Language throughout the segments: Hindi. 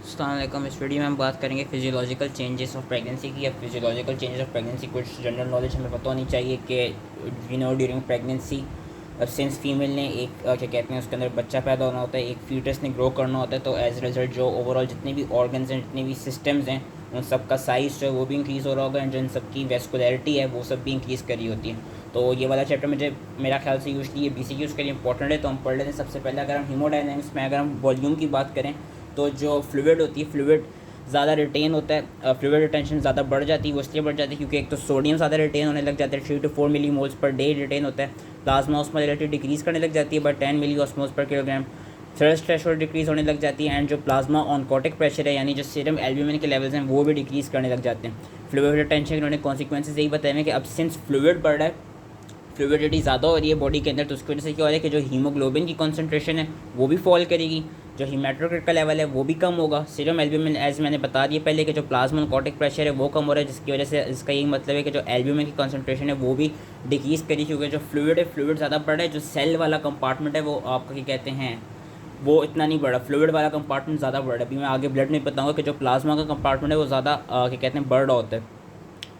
अस्सलाम वालेकुम। इस वीडियो में हम बात करेंगे फिजियोलॉजिकल चेंजेस ऑफ प्रेगनेंसी की। अब फिजियोलॉजिकल चेंजेस ऑफ प्रेगनेंसी कुछ जनरल नॉलेज हमें पता होनी चाहिए कि ड्यूरिंग प्रेगनेंसी अब सिंस फीमेल ने एक क्या कहते हैं उसके अंदर बच्चा पैदा होना होता है, एक फीटस ने ग्रो करना होता है, तो एज रिजल्ट जो ओवरऑल जितने भी ऑर्गन्स हैं, जितने भी सिस्टम्स हैं, उन सब का साइज़ जो है वो भी इंक्रीज़ हो रहा होगा एंड जो इन सब की वेस्कुलरिटी है वो सब भी इंक्रीज़ करी होती है। तो ये वाला चैप्टर मुझे मेरा ख्याल से यूजली ये BCQ के लिए इंपॉर्टेंट है, तो हम पढ़ लेते हैं। सबसे पहले अगर हम हीमोडायनामिक्स में अगर हम वॉल्यूम की बात करें तो जो फ्लूइड होती है, फ्लूइड ज़्यादा रिटेन होता है, फ्लूइड रिटेंशन ज़्यादा बढ़ जाती है। वो इसलिए बढ़ जाती है क्योंकि एक तो सोडियम ज़्यादा रिटेन होने लग जाता है, 3 to 4 millimoles per day retain होता है। प्लाज्मा ऑस्मोलैरिटी डिक्रीज़ करने लग जाती है by 10 milliosmoles per kilogram. Thirst threshold decrease होने लग जाती है एंड जो प्लाज्मा ऑनकोटिक प्रेशर है यानी जो सीरम एल्ब्यूमिन के लेवल्स हैं वो भी डिक्रीज़ करने लग जाते हैं। फ्लूइड रिटेंशन के उन्होंने कॉन्सिक्वेंसेज यही बताए हैं कि अब सिंस फ्लूइड बढ़ रहा है, फ्लूइडिटी ज़्यादा हो रही है बॉडी के अंदर, तो उसकी वजह से क्या हो रहा है कि जो हीमोग्लोबिन की कॉन्सेंट्रेशन है वो भी फॉल करेगी, जो हीमेटोक्रिट का लेवल है वो भी कम होगा। सीरम एल्ब्यूमिन एज मैंने बता दिया पहले कि जो प्लाज्मा ऑनकोटिक प्रेशर है वो कम हो रहा है, जिसकी वजह से इसका यही मतलब है कि जो एल्ब्यूमिन की कॉन्सेंट्रेशन है वो भी डिक्रीज़ करी, क्योंकि जो फ्लूइड है फ्लूइड ज़्यादा बढ़ रहा है। जो सेल वाला कंपार्टमेंट है वो आपका क्या कहते हैं वो इतना नहीं बढ़ा, फ्लूइड वाला कंपार्टमेंट ज़्यादा बढ़ रहा है। अभी मैं आगे ब्लड में बताऊँगा कि जो प्लाज्मा का कंपार्टमेंट है वो ज़्यादा क्या कहते हैं बढ़ रहा होता है।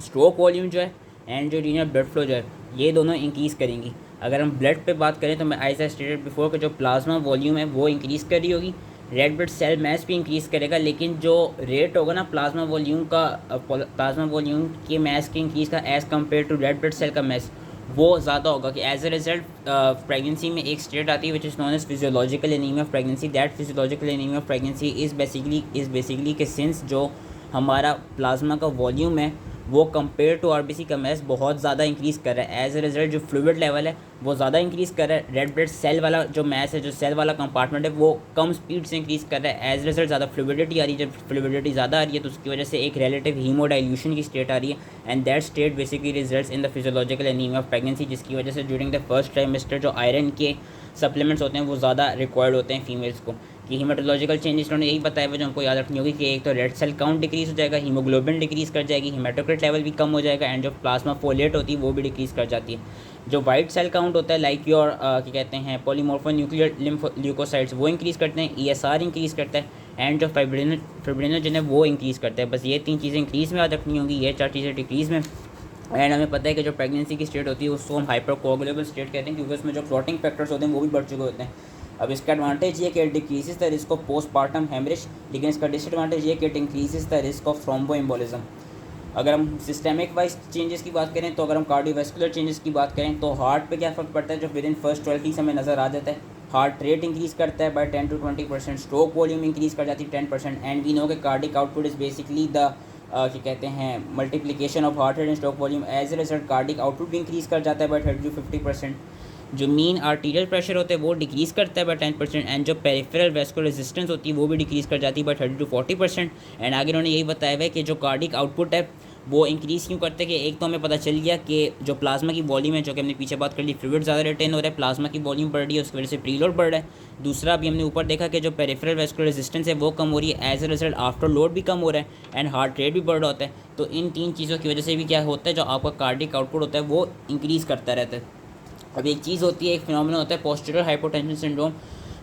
स्ट्रोक वॉल्यूम जो है एंड जो रीनल ब्लड फ्लो जो है ये दोनों इंक्रीज़ करेंगी। अगर हम ब्लड पे बात करें तो मैं एज आई स्टेटेड बिफोर कि जो प्लाज्मा वॉल्यूम है वो इंक्रीज़ कर रही होगी, रेड ब्लड सेल मैस भी इंक्रीज़ करेगा, लेकिन जो रेट होगा ना प्लाज्मा वॉल्यूम का, प्लाज्मा वॉल्यूम के मैस के इंक्रीज़ का as compare to red blood cell का मैस वो ज़्यादा होगा। कि एज ए रिजल्ट प्रेगनेंसी में एक स्टेट आती है which is known as physiological anaemia of pregnancy. That physiological anaemia of pregnancy is basically के सिंस जो हमारा प्लाज्मा का वॉल्यूम है वो कंपेयर टू आरबीसी का मैस बहुत ज़्यादा इंक्रीज़ कर रहा है। एज ए रिजल्ट जो फ्लूइड लेवल है वो ज़्यादा इंक्रीज़ कर रहा है। रेड ब्लड सेल वाला जो मैस है, जो सेल वाला कंपार्टमेंट है वो कम स्पीड से इंक्रीज़ कर रहा है। एज रिजल्ट ज़्यादा फ्लूइडिटी आ रही है। जब फ्लूइडिटी ज़्यादा आ रही है तो उसकी वजह से एक रिलेटिव हीमोडाइल्यूशन की स्टेट आ रही है and that state basically results in the physiological anaemia of pregnancy, जिसकी वजह से ड्यूरिंग द फर्स्ट ट्राइमेस्टर जो आयरन के सप्लीमेंट्स होते हैं वो ज़्यादा रिक्वायर्ड होते हैं फीमेल्स को। कि हीमेटोलॉजिकल चेंजेस उन्होंने यही बताया हुआ जो हमको याद रखनी होगी कि एक तो रेड सेल काउंट डिक्रीज़ हो जाएगा, हीमोग्लोबिन डिक्रीज़ कर जाएगी, हीमेटोक्रिट लेवल भी कम हो जाएगा एंड जो प्लाज्मा फोलेट होती है वो भी डिक्रीज़ कर जाती है। जो वाइट सेल काउंट होता है लाइक योर क्या कहते हैं पॉलीमॉर्फो न्यूक्लियर ल्यूकोसाइट्स वो इंक्रीज़ करते हैं, ESR इंक्रीज़ करता है एंड जो फाइब्रिनोजन है वो इंक्रीज़ करता है। बस ये 3 चीज़ें इंक्रीज़ में याद रखनी होंगी, ये 4 चीज़ें डिक्रीज़ में। एंड हमें पता है कि जो प्रेगनेंसी की स्टेट होती है उसको हम हाइपरकोगुलेबल स्टेट कहते हैं, क्योंकि उसमें जो क्लॉटिंग फैक्टर्स होते हैं वो भी बढ़ चुके होते हैं। अब इसका एडवांटेज ये कि it decreases the risk of postpartum haemorrhage, लेकिन इसका डिसएडवांटेज ये कि it increases the risk of thromboembolism. अगर हम सिस्टेमिक वाइज चेंजेस की बात करें तो अगर हम कार्डियोवैस्कुलर चेंजेस की बात करें तो हार्ट पे क्या फ़र्क पड़ता है, जो विद इन फर्स्ट 12 वीक्स हमें नज़र आ जाता है। हार्ट रेट इंक्रीज़ करता है by 10 to 20%, stroke volume increase कर जाती है 10% एंड वी नो कि cardiac output is basically the क्या कहते हैं multiplication of heart rate and stroke volume. As a result cardiac output भी इंक्रीज़ कर जाता है बाय 30 to 50%। जो मीन आर्टीरियल प्रेशर होता है वो डिक्रीज़ करता है बाय 10% एंड जो पेरिफेरल वेस्कुलर रेजिस्टेंस होती है वो भी डिक्रीज़ कर जाती है बाय 30 to 40%। एंड आगे उन्होंने यही बताया हुआ है कि जो कार्डिक आउटपुट है वो इंक्रीज़ क्यों करते हैं, कि एक तो हमें पता चल गया कि जो प्लाज्मा की वॉल्यूम है, जो कि हमने पीछे बात कर ली, फ्लूइड ज़्यादा रिटेन हो रहा है, प्लाज्मा की वॉल्यूम बढ़ रही है, उसकी वजह से प्रीलोड बढ़ रहा है। दूसरा अभी हमने ऊपर देखा कि जो पेरिफेरल वेस्कुलर रेजिस्टेंस है वो कम हो रही है, as a result afterload भी कम हो रहा है एंड हार्ट रेट भी बढ़ रहा होता है। तो इन 3 चीज़ों की वजह से भी क्या होता है, जो आपका कार्डिक आउटपुट होता है वो इंक्रीज़ करता रहता है। अब एक चीज़ होती है, एक फिनोमेना होता है posterior hypotension syndrome.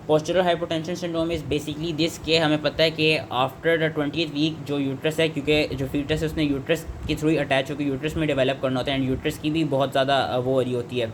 Posterior hypotension syndrome is basically this के हमें पता है कि आफ्टर द 20th वीक जो यूट्रस है, क्योंकि जो फीटस है उसने यूट्रस के थ्रू ही अटैच होकर यूट्रस में डेवलप करना होता है एंड यूट्रस की भी बहुत ज़्यादा वो हो रही होती है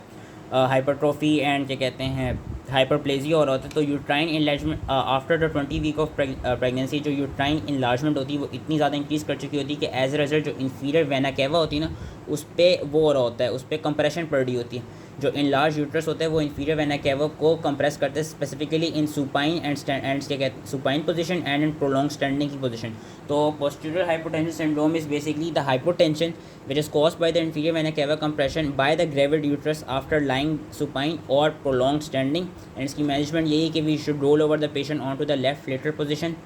हाइपरट्रोफी एंड क्या कहते हैं हाइपरप्लेजिया हो रहा होता है। तो uterine enlargement after the 20 week of pregnancy जो यूट्राइन इनलार्जमेंट होती है वो इतनी ज़्यादा इंक्रीज़ कर चुकी होती है कि एज ए रिजल्ट जो इंफीरियर वेना कैवा होती है ना उस पर वो हो रहा होता है, उस पर कंप्रेशन पड़ रही होती है। जो इनलार्ज यूट्रस होता है वो इंफीरियर वेना कैवा को कंप्रेस करते हैं, स्पेसिफिकली इन सुपाइन एंड क्या कहते हैं supine position and in prolong standing की पोजीशन। तो posterior hypotension syndrome is basically the hypotension which is caused by the inferior vena cava compression by the gravid uterus after lying supine or prolonged standing, and इसकी मैनेजमेंट यही है कि we should roll over the patient onto the left lateral position।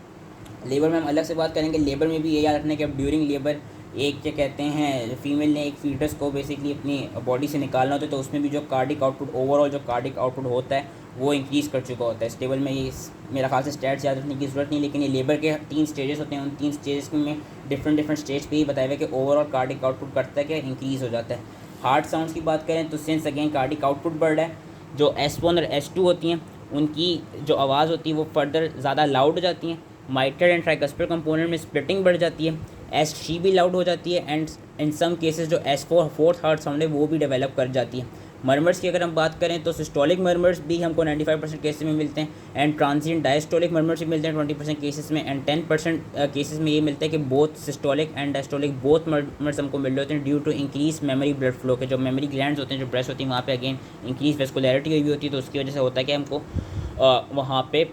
Labour में हम अलग से बात करेंगे, लेबर में भी ये याद रखना है कि अब ड्यूरिंग लेबर एक क्या कहते हैं फीमेल ने एक फीटस को बेसिकली अपनी बॉडी से निकालना होता है, तो उसमें भी जो कार्डिक आउटपुट ओवरऑल जो कार्डिक आउटपुट होता है वो इंक्रीज़ कर चुका होता है। इस टेबल में ये मेरा ख्याल से स्टैट्स याद रखने की ज़रूरत नहीं, लेकिन ये लेबर के 3 स्टेजेस होते हैं, उन 3 स्टेजेस में डिफरेंट स्टेज पे ही बताया हुआ है कि ओवरऑल कार्डिक आउटपुट करता है कि इंक्रीज़ हो जाता है। हार्ट साउंड्स की बात करें तो सिंस अगेन कार्डिक आउटपुट बढ़ रहा है, जो S1 और S2 होती हैं उनकी जो आवाज़ होती है वो फर्दर ज़्यादा लाउड हो जाती हैं माइट्रल एंड ट्राइकस्पिड कंपोनेंट में स्प्लिटिंग बढ़ जाती है, एस शी भी लाउड हो जाती है, एंड इन सम केसेस जो एस फोर्थ हार्ट साउंड है वो भी डेवलप कर जाती है। मर्मर्स की अगर हम बात करें तो सिस्टोलिक मर्मर्स भी हमको 95% केसेस में मिलते हैं, एंड ट्रांजिएंट डायस्टोलिक मर्मर्स भी मिलते हैं 20% केसेस में, एंड 10% केसेस में ये मिलता है कि both systolic and diastolic both murmurs हमको मिल रहे होते हैं due to increase mammary blood flow के। जो मेमोरी ग्लैंड्स होते हैं, जो ब्रेस्ट होती है, वहाँ पे अगेन इंक्रीज वेस्कुलैरिटी हुई होती है, तो उसकी वजह से होता है कि हमको वहाँ पे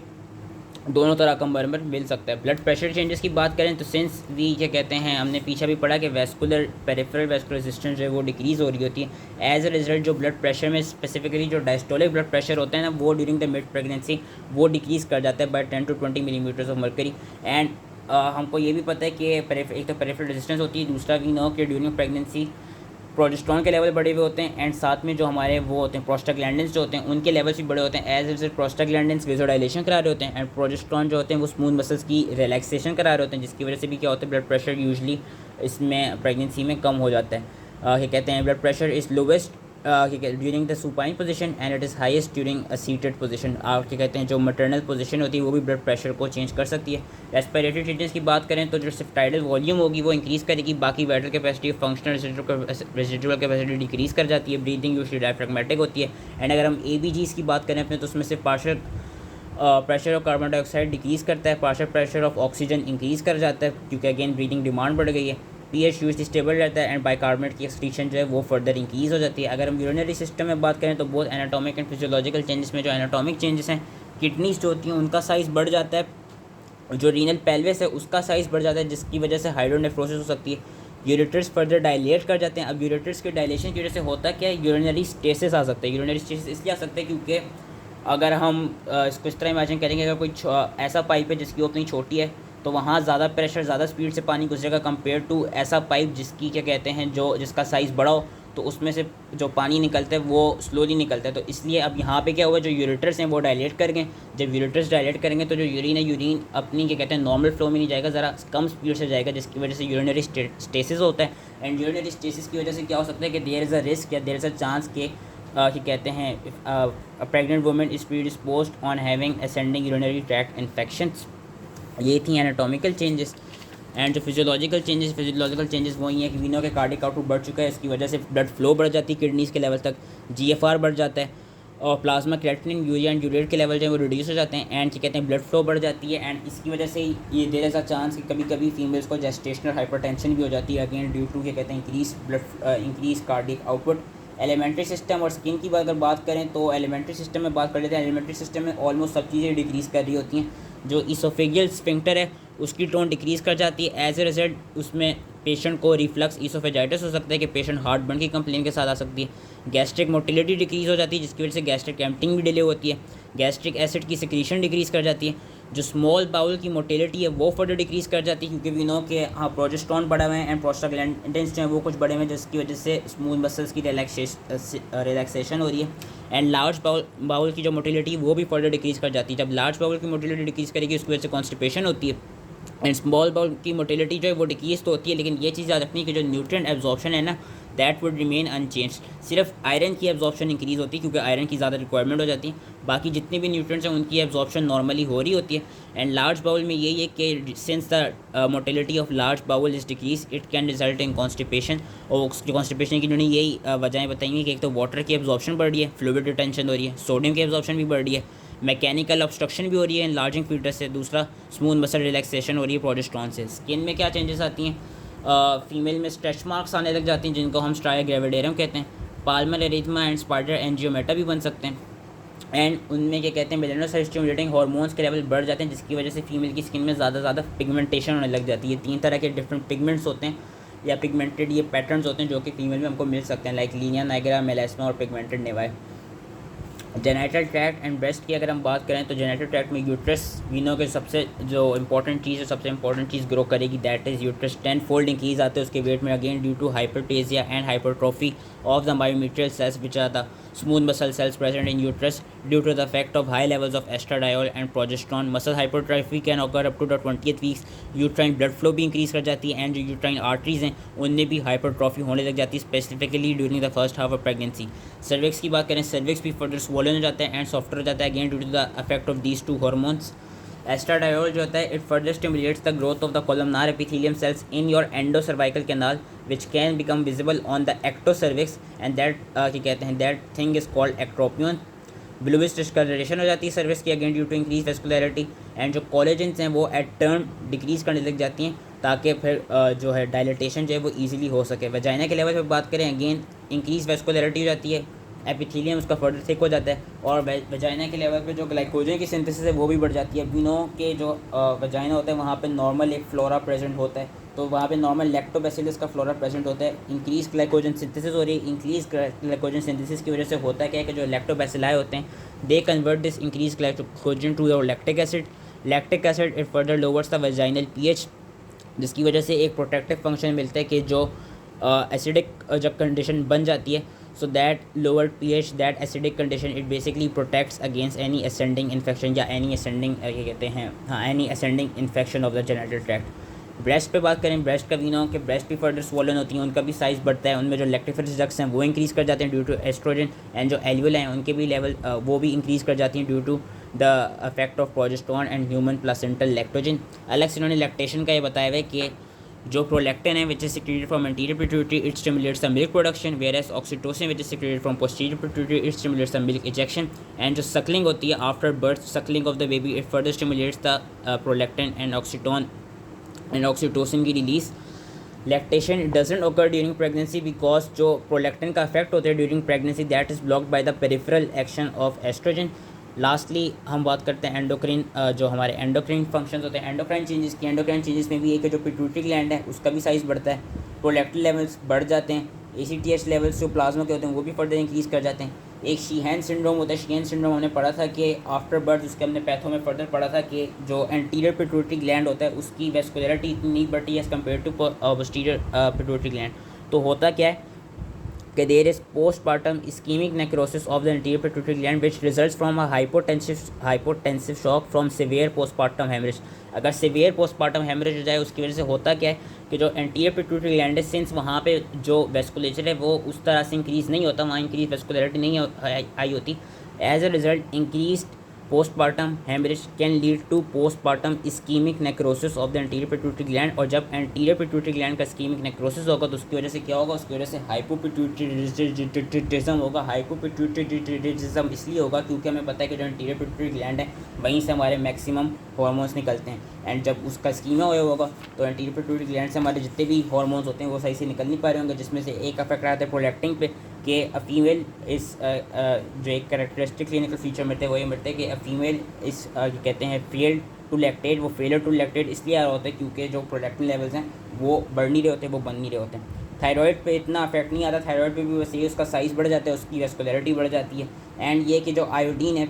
दोनों तरह का मर्मर मिल सकता है। ब्लड प्रेशर चेंजेस की बात करें तो सिंस वी क्या कहते हैं, हमने पीछे भी पढ़ा कि वेस्कुलर पेरिफेरल वेस्कुलर रेजिस्टेंस जो है वो डिक्रीज़ हो रही होती है। एज अ रिजल्ट जो ब्लड प्रेशर में स्पेसिफिकली जो डायस्टोलिक ब्लड प्रेशर होता है ना, वो ड्यूरिंग द मिड प्रेगनेंसी वो डिक्रीज़ कर जाता है by 10 to 20 millimetres of mercury. And हमको ये भी पता है कि एक तो पेरिफेरल रेजिस्टेंस होती है, दूसरा वी नो कि ड्यूरिंग प्रेगनेंसी प्रोजेस्टेरॉन के लेवल बढ़े हुए होते हैं, एंड साथ में जो हमारे वो होते हैं प्रोस्टाग्लैंडिन्स जो होते हैं उनके लेवल्स भी बड़े होते हैं। एज रिजल्ट प्रोस्टाग्लैंडिन्स वेसोडाइलेशन करा रहे होते हैं, एंड प्रोजेस्टेरॉन जो होते हैं वो स्मूथ मसल्स की रिलैक्सेशन करा रहे होते हैं, जिसकी वजह से भी क्या होता है ब्लड प्रेशर यूजली इसमें प्रेगनेंसी में कम हो जाता है। क्या कहते हैं, blood pressure is lowest during the supine position and it is highest during a seated position. क्या कहते हैं, जो मैटरनल पोजीशन होती है वो भी ब्लड प्रेशर को चेंज कर सकती है। रेस्पिरेटरी चेंजेस की बात करें तो जो सिर्फ टाइडल वॉल्यूम होगी वो इंक्रीज़ करेगी, बाकी vital capacity, functional residual capacity decrease कर जाती है। ब्रीदिंग यूजली डायफ्रैग्मेटिक होती है। एंड अगर हम ABGs की बात करें अपने तो उसमें से partial pressure of carbon dioxide decrease करता है, partial pressure of oxygen increase कर जाता है क्योंकि अगेन ब्रीदिंग डिमांड बढ़ गई है। pH यूजली स्टेबल रहता है, एंड बाइकार्बोनेट की एक्सक्रीशन जो है वो फर्दर इंक्रीज़ हो जाती है। अगर हम यूरिनरी सिस्टम में बात करें तो बहुत एनाटॉमिक एंड फिजियोलॉजिकल चेंजेस में जो एनाटॉमिक चेंजेस हैं, किडनीज जो होती हैं उनका साइज़ बढ़ जाता है, जो रीनल पेल्विस है उसका साइज़ बढ़ जाता है, जिसकी वजह से हाइड्रोनेफ्रोसिस हो सकती है। यूरेटर्स फर्दर डायलेट कर जाते हैं। अब यूरेटर्स के डायलेशन की वजह से होता क्या है, यूरिनरी स्टेसिस आ सकता है। यूरिनरी स्टेसिस इसलिए आ सकता है क्योंकि अगर हम इसको इस तरह इमेजिन करेंगे, अगर कोई ऐसा पाइप है जिसकी ओपनिंग छोटी है तो वहाँ ज़्यादा प्रेशर, ज़्यादा स्पीड से पानी गुजरेगा कंपेयर टू ऐसा पाइप जिसकी क्या कहते हैं जो जिसका साइज़ बड़ा हो, तो उसमें से जो पानी निकलता है वो स्लोली निकलता है। तो इसलिए अब यहाँ पे क्या हुआ, जो यूरेटर्स हैं वो डायलेट कर गए। जब यूरेटर्स डायलेट करेंगे तो जो यूरिन है, यूरिन अपनी क्या कहते हैं नॉर्मल फ्लो में नहीं जाएगा, ज़रा कम स्पीड से जाएगा, जिसकी वजह से यूरिनरी स्टेसिस होता है। एंड यूरिनरी स्टेसिस की वजह से क्या हो सकता है कि देयर इज़ अ रिस्क या देयर इज़ अ चांस के क्या कहते हैं pregnant women is predisposed on having ascending urinary tract infections. ये थी एनाटॉमिकल चेंजेस। एंड जो फिजियोलॉजिकल चेंजेस वही हैं कि वीनो के कार्डिक आउटपुट बढ़ चुका है, इसकी वजह से ब्लड फ्लो बढ़ जाती है किडनीज़ के लेवल तक, GFR बढ़ जाता है, और plasma creatinine, urea and urate के लेवल जो है वो रिड्यूस हो जाते हैं, एंड क्या कहते हैं ब्लड फ्लो बढ़ जाती है। एंड इसकी वजह से ये देर इज़ अ चांस कि कभी कभी फीमेल्स को जेस्टेशनल हाइपरटेंशन भी हो जाती है, अगेन ड्यू टू क्या कहते हैं increase cardiac output. Alimentary system और स्किन की अगर बात करें तो एलिमेंट्री सिस्टम में बात कर लेते हैं। एलिमेंट्री सिस्टम में ऑलमोस्ट सब चीज़ें डिक्रीज़ कर रही होती हैं। जो इसोफेगियल स्फिंक्टर है उसकी टोन डिक्रीज़ कर जाती है। एज ए रिजल्ट उसमें पेशेंट को रिफ्लक्स इसोफेजाइटिस हो सकता है कि पेशेंट हार्ट बर्न की कंप्लेन के साथ आ सकती है। गैस्ट्रिक मोटिलिटी डिक्रीज़ हो जाती है, जिसकी वजह से गैस्ट्रिक एम्प्टिंग भी डिले होती है। गैस्ट्रिक एसिड की सिक्रीशन डिक्रीज़ कर जाती है। जो स्मॉल बाउल की मोटिलिटी है वो फर्दर डिक्रीज़ कर जाती है, क्योंकि वी नो के हाँ प्रोजेस्टेरॉन बढ़े हुए हैं एंड प्रोस्टाग्लैंडिन्स जो हैं वो कुछ बढ़े हुए हैं, जिसकी वजह से स्मूथ मसल्स की रिलैक्सेशन हो रही है। एंड लार्ज बाउल की जो मोटिलिटी वो भी फर्दर डिक्रीज़ कर जाती है। जब लार्ज बाउल की मोटिलिटी डिक्रीज़ करेगी उसकी वजह से कॉन्स्टिपेशन होती है, एंड स्मॉल बाउल की मोटिलिटी जो है वो डिक्रीज़ तो होती है, लेकिन ये चीज़ याद रखनी कि जो न्यूट्रिएंट एब्जॉर्प्शन है ना दैट वुड रिमेन अनचेंज। सिर्फ आयरन की एब्जॉर्प्शन इंक्रीज़ होती है क्योंकि आयरन की ज़्यादा रिक्वायरमेंट हो जाती है, बाकी जितने भी न्यूट्रिएंट्स हैं उनकी एब्जॉर्प्शन नॉर्मली हो रही होती है। एंड लार्ज बाउल में यही है कि since the motility of large bowel is decrease it can result in constipation. और कॉन्स्टिपेशन की उन्होंने यही वजहें बताएंगी कि एक तो वाटर की एब्जॉर्प्शन बढ़ रही है, फ्लूइड रिटेंशन हो रही है, सोडियम की एब्जॉर्प्शन भी बढ़ रही है, मैकेनिकल ऑब्स्ट्रक्शन भी हो रही है एनलार्जिंग फीटस से, दूसरा स्मूथ मसल रिलैक्सेशन हो रही है प्रोजेस्टेरॉन से। स्किन में क्या चेंजेस आती हैं, फीमेल में स्ट्रेच मार्क्स आने लग जाती हैं जिनको हम स्ट्राया ग्रेविडेरम कहते हैं, पाल्मर एरिथमा एंड स्पाइडर एंजियोमेटा भी बन सकते हैं। एंड उनमें क्या कहते हैं मेलेनोसाइट स्टिमुलेटिंग हार्मोन्स के लेवल बढ़ जाते हैं, जिसकी वजह से फीमेल की स्किन में ज़्यादा पिगमेंटेशन होने लग जाती है। 3 तरह के डिफरेंट पिगमेंट्स होते हैं या पिगमेंटेड ये पैटर्न्स होते हैं जो कि फीमेल में हमको मिल सकते हैं, लाइक लीनिया नाइग्रा, मेलास्मा और pigmented naevi. Genital tract and breast की अगर हम बात करें तो जेनेटल ट्रैक्ट में यूट्रस वीनो के सबसे जो इंपॉर्टेंट चीज़ है, सबसे इंपॉर्टेंट चीज़ ग्रो करेगी, that is uterus 10 fold increase आते हैं उसके वेट में, again due to hyperplasia and hypertrophy of the myometrial cells which are the smooth muscle cells present in uterus due to the effect of high levels of estradiol and progesterone. Muscle hypertrophy can occur up to the 20th weeks. Uterine blood flow भी इंक्रीज़ कर जाती है, एंड जो यूट्राइन आर्टरीज हैं उनमें भी हाइपरट्रॉफी होने लग जाती है, specifically during the first half of pregnancy. Cervix की बात करें, सर्विक्स भी फर्दर स्वोलन हो जाता है एंड सॉफ्टर हो जाता है, again due to the effect of these 2 hormones. Estradiol जो होता है it further stimulates the growth of the columnar epithelium cells in your endocervical canal which can become visible on the ectocervix and that क्या कहते हैं that thing is called ectropion. Bluish discolouration हो जाती है सर्विस की again due to increase vascularity and जो कोलेजेंस हैं वो एट टर्न डिक्रीज करने लग जाती हैं ताकि फिर जो है डायलिटेशन जो है वो ईजिली हो सके। वजाइना के लेवल पर बात करें अगेन इंक्रीज वेस्कुलरिटी हो जाती है, एपिथेलियम उसका फर्दर थिक हो जाता है और वजाइना के लेवल पे जो ग्लाइकोजन की सिंथेसिस है वो भी बढ़ जाती है। वी नो के जो वजाइना होता है वहाँ पे नॉर्मल एक फ्लोरा प्रेजेंट होता है, तो वहाँ पे नॉर्मल लैक्टोबैसिलस का फ्लोरा प्रेजेंट होता है। इंक्रीज ग्लाइकोजन सिंथेसिस हो रही है, इंक्रीज ग्लाइकोजन सिंथेसिस की वजह से होता है क्या है कि जो लैक्टोबैसिलाई होते हैं they convert this increase glycogen to your lactic acid. Lactic acid it further lowers the vaginal pH, जिसकी वजह से एक प्रोटेक्टिव फंक्शन मिलता है कि जो एसिडिक जब कंडीशन बन जाती है so that lower pH that acidic condition it basically protects against any ascending infection या any ascending ये कहते हैं any ascending infection of the genital tract। Breast पे बात करें, ब्रेस्ट का भी ना हो कि ब्रेस्ट भी फर्दर स्वॉलन होती हैं, उनका भी साइज़ बढ़ता है, उनमें जो लैक्टिफरस डक्ट्स हैं वो इंक्रीज़ कर जाते हैं ड्यू टू एस्ट्रोजन एंड जो एल्वियोला हैं उनके भी लेवल वो भी इंक्रीज़ कर जाती हैं due to the effect of progesterone and human placental lactogen. अलग से उन्होंने लैक्टेशन का ये बताया हुआ है कि जो प्रोलैक्टिन है which is secreted from anterior pituitary it stimulates the milk production, whereas oxytocin which is secreted from posterior pituitary it stimulates the milk ejection and जो सकलिंग होती है after birth Suckling of the baby it further stimulates the prolactin and oxytocin की रिलीज। लैक्टेशन डजंट ओकर ड्यूरिंग प्रेगनेंसी बिकॉज जो प्रोलैक्टिन का इफेक्ट होता है during pregnancy that is blocked by the peripheral action of oestrogen. Lastly हम बात करते हैं एंडोक्रिन जो हमारे एंडोक्रिन फंक्शंस होते हैं एंडोक्राइन चेंजेस की। एंडोक्राइन चेंजेस में भी एक है जो पिट्यूटरी ग्लैंड है उसका भी साइज़ बढ़ता है, प्रोलैक्टिन लेवल्स बढ़ जाते हैं, ACTH लेवल्स जो प्लाज्मा के होते हैं वो भी फर्दर इंक्रीज़ कर जाते हैं। एक शीहैन सिंड्रोम होता है, शीहैन सिंड्रोम हमने पढ़ा था कि आफ्टर बर्थ उसके हमने पैथो में फर्दर पढ़ा था कि जो एंटीरियर पिट्यूटरी ग्लैंड होता है उसकी वेस्कुलरिटी इतनी नहीं बढ़ती है as compare to posterior pituitary gland. तो होता क्या है कि there is postpartum ischaemic necrosis of the anterior pituitary gland which results from a hypotensive shock from severe postpartum haemorrhage. अगर सिवियर पोस्टपार्टम हेमरेज हो जाए उसकी वजह से होता क्या है कि जो एंटीरियर पिट्यूटरी ग्लैंड है सिंस वहाँ पे जो वेस्कुलेचर है वो उस तरह से इंक्रीज़ नहीं होता, वहाँ इंक्रीज वेस्कुलरिटी नहीं आई होती, as a result increase postpartum haemorrhage can lead to postpartum ischaemic necrosis of the anterior pituitary gland. और जब एंटीरियर पिट्यूटरी ग्लैंड का इस्कीमिक नेक्रोसिस होगा तो उसकी वजह से क्या होगा, उसकी वजह से हाइपोपिट्यूटरिटिज्म होगा। हाइपोपिट्यूटरिटिज्म इसलिए होगा क्योंकि हमें पता है कि जो एंटीरियर पिट्यूटरी ग्लैंड है वहीं से हमारे मैक्सिमम हार्मोन्स निकलते हैं एंड जब उसका स्कीमा होगा तो एंटीरियर पिट्यूटरी ग्लैंड से हमारे जितने भी हार्मोन्स होते हैं वो सही से निकल नहीं पा रहे होंगे, जिसमें से एक इफेक्ट आता है प्रोलैक्टिन पे कि अ फीमेल इस जो एक कैरेक्टरिस्टिक क्लिनिकल फीचर मिलते हैं वो ये मिलते हैं कि अ फीमेल इस कहते हैं फेल टू लैक्टेट। वो फेलर टू लैक्टेट इसलिए आ रहा होता है क्योंकि जो प्रोलैक्टिन लेवल्स हैं वो बढ़ नहीं रहे होते, वो बन नहीं रहे होते हैं। थायराइड पे इतना अफेक्ट नहीं आता, थायराइड पे भी वैसे ही उसका साइज़ बढ़ जाता है, उसकी वेस्कुलरिटी बढ़ जाती है एंड ये कि जो आयोडीन है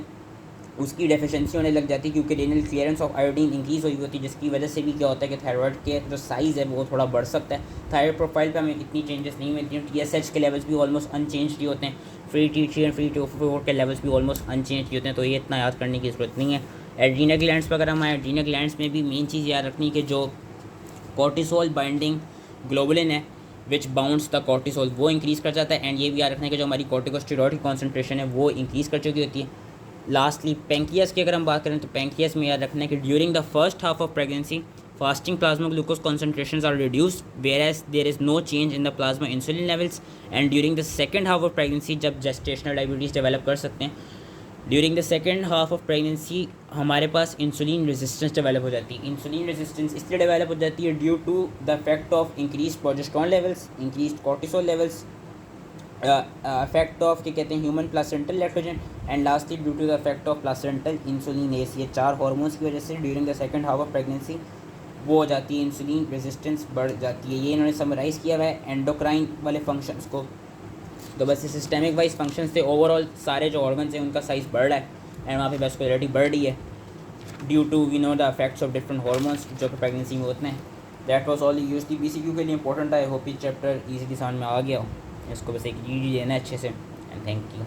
उसकी डेफिशिएंसी होने लग जाती है क्योंकि renal clearance of iodine increase हुई होती है, जिसकी वजह से भी क्या होता है कि थायराइड के जो साइज़ है वो थोड़ा बढ़ सकता है। थायराइड प्रोफाइल पे हमें इतनी चेंजेस नहीं मिलती हैं, TSH के लेवल्स भी ऑलमोस्ट अनचेंज ही होते हैं, free T3 and free T4 के लेवल्स भी ऑलमोस्ट अनचेंज ही होते हैं, तो ये इतना याद करने की ज़रूरत नहीं है। एड्रीनल ग्लैंड्स पर अगर हम आए, एड्रीनल ग्लैंड्स में भी मेन चीज़ याद रखनी कि जो कॉर्टिसोल बाइंडिंग ग्लोबुलिन है विच बाउंड्स द कॉर्टिसोल वो इंक्रीज़ कर जाता है एंड ये भी याद रखना है कि जो हमारी कॉर्टिकोस्टेरॉइड की कॉन्सेंट्रेशन है वो इंक्रीज़ कर चुकी होती है। लास्टली पैंक्रियास की अगर हम बात करें तो पैंक्रियास में याद रखना है कि during the first half of pregnancy fasting plasma glucose concentrations are reduced whereas there is no change in the plasma insulin levels and during the second half of pregnancy जब gestational diabetes डेवलप कर सकते हैं, during the second half of pregnancy हमारे पास इंसुलिन रेजिस्टेंस डेवलप हो जाती है। इंसुलिन रेजिस्टेंस इसलिए डेवलप हो जाती है due to the effect of increase progesterone levels, increase cortisol levels, effect of क्या कहते हैं human placental lactogen and lastly due to the effect of placental insulinase. ये चार हार्मोन्स की वजह से during the second half of pregnancy वो हो जाती है, इंसुलिन रेजिस्टेंस बढ़ जाती है। ये इन्होंने समराइज़ किया हुआ है एंडोक्राइन वाले फंक्शंस को। तो बस सिस्टेमिक वाइज फंक्शंस थे, ओवरऑल सारे जो ऑर्गन्स हैं उनका साइज़ बढ़ रहा है एंड वहाँ पे वेस्कुलरिटी बढ़ रही है due to we know the effects of different hormones जो कि प्रेगनेंसी में होते हैं। That was all use BCQ के लिए इंपॉर्टेंट है। आई होप ये चैप्टर ईजीली समझ में आ गया हो, इसको बस एक रीड लेना अच्छे से एंड थैंक यू।